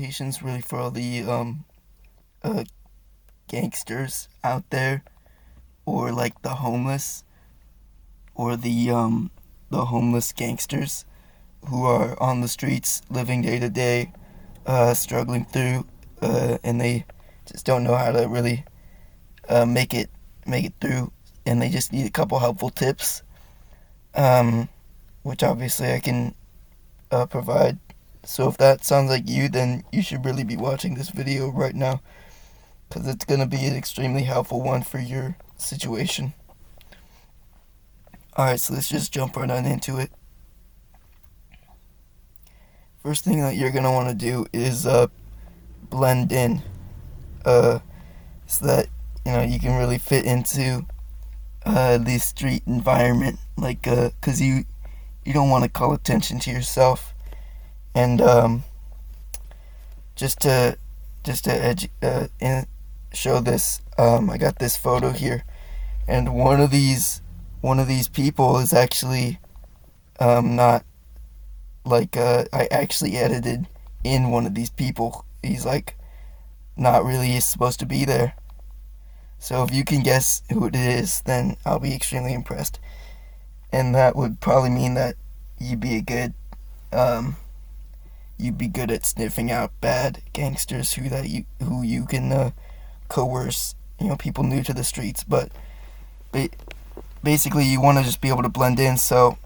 presentation's really for all the uh, gangsters out there, or like the homeless, or the homeless gangsters who are on the streets living day to day, struggling through, and they just don't know how to really make it through, and they just need a couple helpful tips, um, which obviously I can provide. So if that sounds like you, then you should really be watching this video right now, because it's going to be an extremely helpful one for your situation. Alright, so let's just jump right on into it. First thing that you're going to want to do is blend in, so that you can really fit into the street environment, like because you don't want to call attention to yourself. And just to show this, I got this photo here, and one of these people is actually not like I actually edited in one of these people. He's like not really supposed to be there. So if you can guess who it is, then I'll be extremely impressed. And that would probably mean that you'd be good at sniffing out bad gangsters who you can coerce, people new to the streets. But basically, you want to just be able to blend in. So,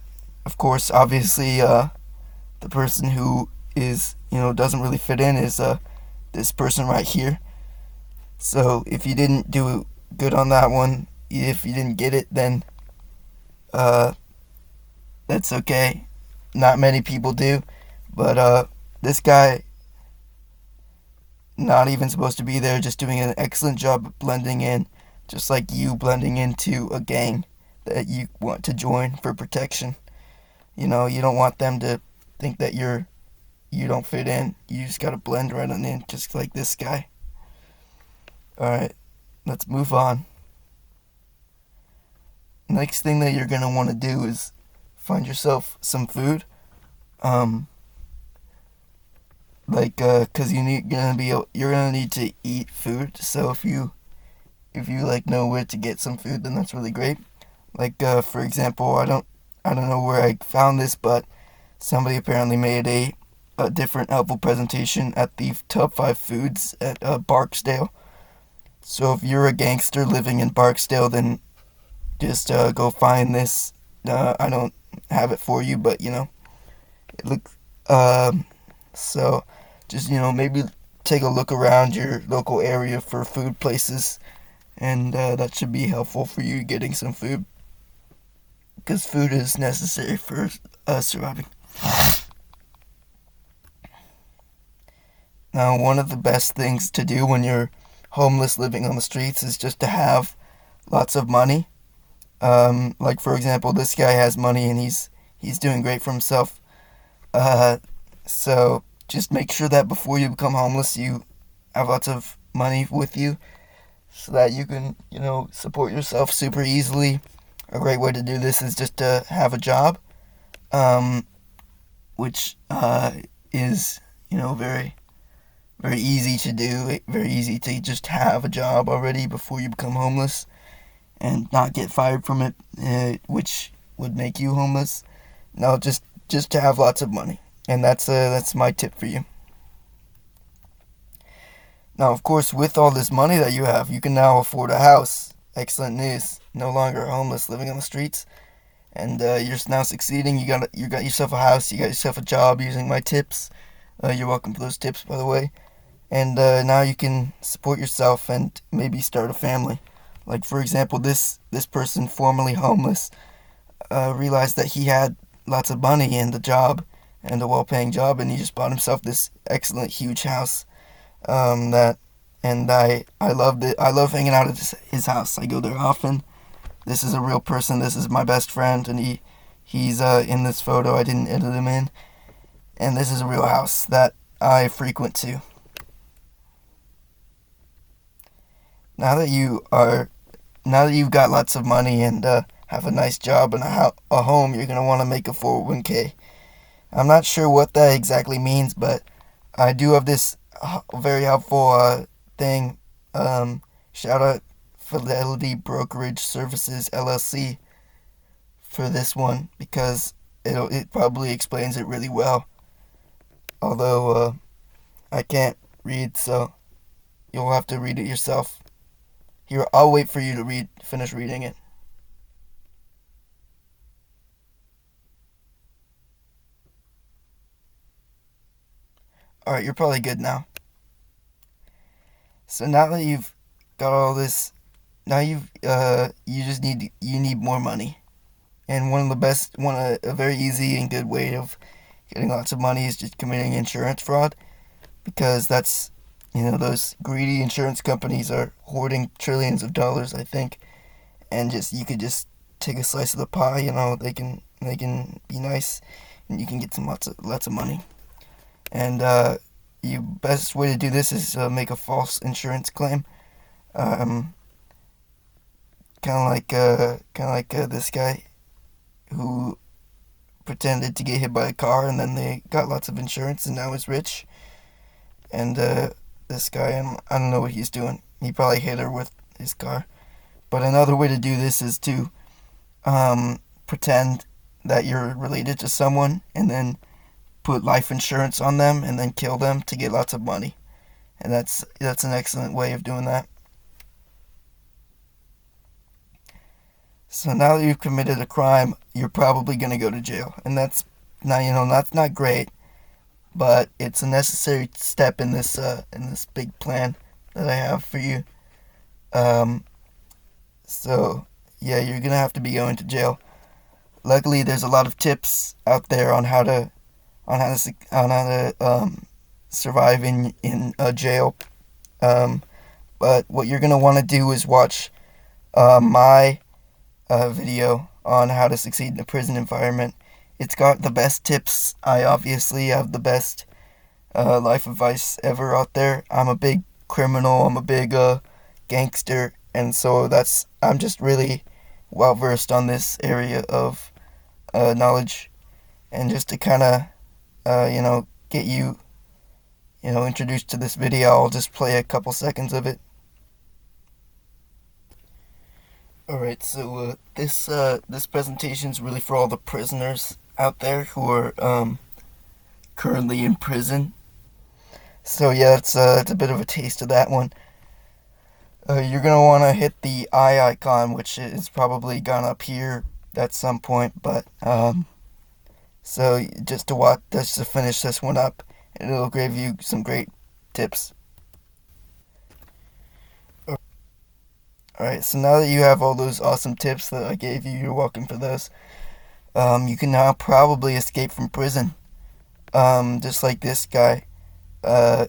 of course, obviously, the person who is doesn't really fit in is this person right here. So if you didn't do good on that one, if you didn't get it, then that's okay. Not many people do, but this guy, not even supposed to be there, just doing an excellent job of blending in, just like you blending into a gang that you want to join for protection. You don't want them to think that you don't fit in. You just gotta blend right on in, just like this guy. Alright, let's move on. Next thing that you're going to want to do is find yourself some food. Cause you're gonna need to eat food. So if you like know where to get some food, then that's really great. Like for example, I don't know where I found this, but somebody apparently made a different helpful presentation at the top 5 foods at Barksdale. So if you're a gangster living in Barksdale, then just go find this. I don't have it for you, but it looks. So just maybe take a look around your local area for food places, and that should be helpful for you getting some food, because food is necessary for surviving. Now, one of the best things to do when you're homeless living on the streets is just to have lots of money. Like for example, this guy has money and he's doing great for himself. So just make sure that before you become homeless, you have lots of money with you, so that you can support yourself super easily. A great way to do this is just to have a job, which is very very easy to do, very easy to just have a job already before you become homeless and not get fired from it, which would make you homeless. No, just to have lots of money, and that's my tip for you. Now, of course, with all this money that you have, you can now afford a house. Excellent news! No longer homeless, living on the streets, and you're now succeeding. You got yourself a house. You got yourself a job using my tips. You're welcome for those tips, by the way. And now you can support yourself and maybe start a family. Like for example, this person, formerly homeless, realized that he had lots of money and a job, and a well-paying job, and he just bought himself this excellent, huge house. I loved it. I love hanging out at his house. I go there often. This is a real person. This is my best friend, and he's in this photo. I didn't edit him in, and this is a real house that I frequent too. Now that you've got lots of money and have a nice job and a home, you're gonna want to make a 401k. I'm not sure what that exactly means, but I do have this very helpful thing. Shout out Fidelity Brokerage Services LLC for this one because it probably explains it really well. Although I can't read, so you'll have to read it yourself. Here, I'll wait for you to finish reading it. Alright, you're probably good now. So now that you've got all this, now you need more money. And a very easy and good way of getting lots of money is just committing insurance fraud, because that's, those greedy insurance companies are hoarding trillions of dollars, I think, and you could just take a slice of the pie. They can be nice, and you can get some lots of money. And the best way to do this is make a false insurance claim. Kind of like this guy who pretended to get hit by a car, and then they got lots of insurance, and now is rich. And this guy, I don't know what he's doing. He probably hit her with his car. But another way to do this is to pretend that you're related to someone, and then put life insurance on them, and then kill them to get lots of money. And that's an excellent way of doing that. So now that you've committed a crime, you're probably going to go to jail. And that's not great, but it's a necessary step in this big plan that I have for you. So yeah, you're going to have to be going to jail. Luckily, there's a lot of tips out there on how to survive in a jail. But what you're going to want to do is watch my video on how to succeed in a prison environment. It's got the best tips. I obviously have the best life advice ever out there. I'm a big criminal. I'm a big gangster, and so I'm just really well versed on this area of knowledge. And just to kind of get you introduced to this video, I'll just play a couple seconds of it. Alright, so this presentation is really for all the prisoners out there who are currently in prison. So yeah, it's a bit of a taste of that one. You're going to want to hit the eye icon, which is probably gone up here at some point, but so just to finish this one up, and it'll give you some great tips. Alright, so now that you have all those awesome tips that I gave you, you're welcome for those. You can now probably escape from prison. Just like this guy,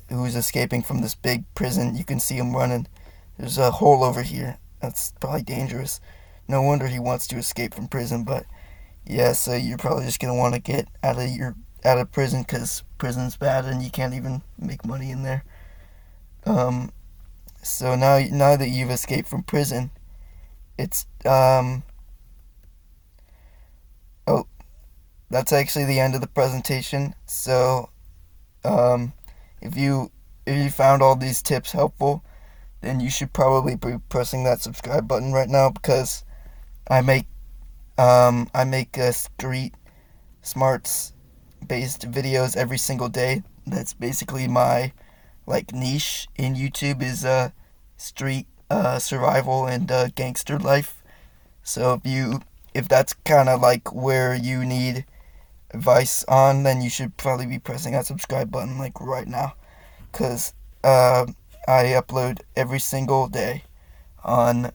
who's escaping from this big prison. You can see him running. There's a hole over here. That's probably dangerous. No wonder he wants to escape from prison, but yeah, so you're probably just going to want to get out of prison, because prison's bad and you can't even make money in there. So now that you've escaped from prison, it's oh, that's actually the end of the presentation. So if you found all these tips helpful, then you should probably be pressing that subscribe button right now, because I make street smarts based videos every single day. That's basically my niche in YouTube, is street survival and gangster life. So if that's kind of where you need advice on, then you should probably be pressing that subscribe button right now, because I upload every single day on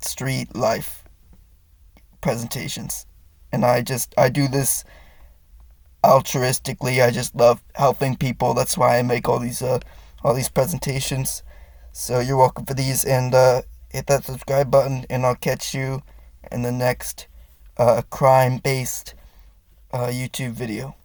street life presentations, and I do this altruistically. I just love helping people. That's why I make all these presentations. So you're welcome for these, and hit that subscribe button, and I'll catch you in the next crime-based YouTube video.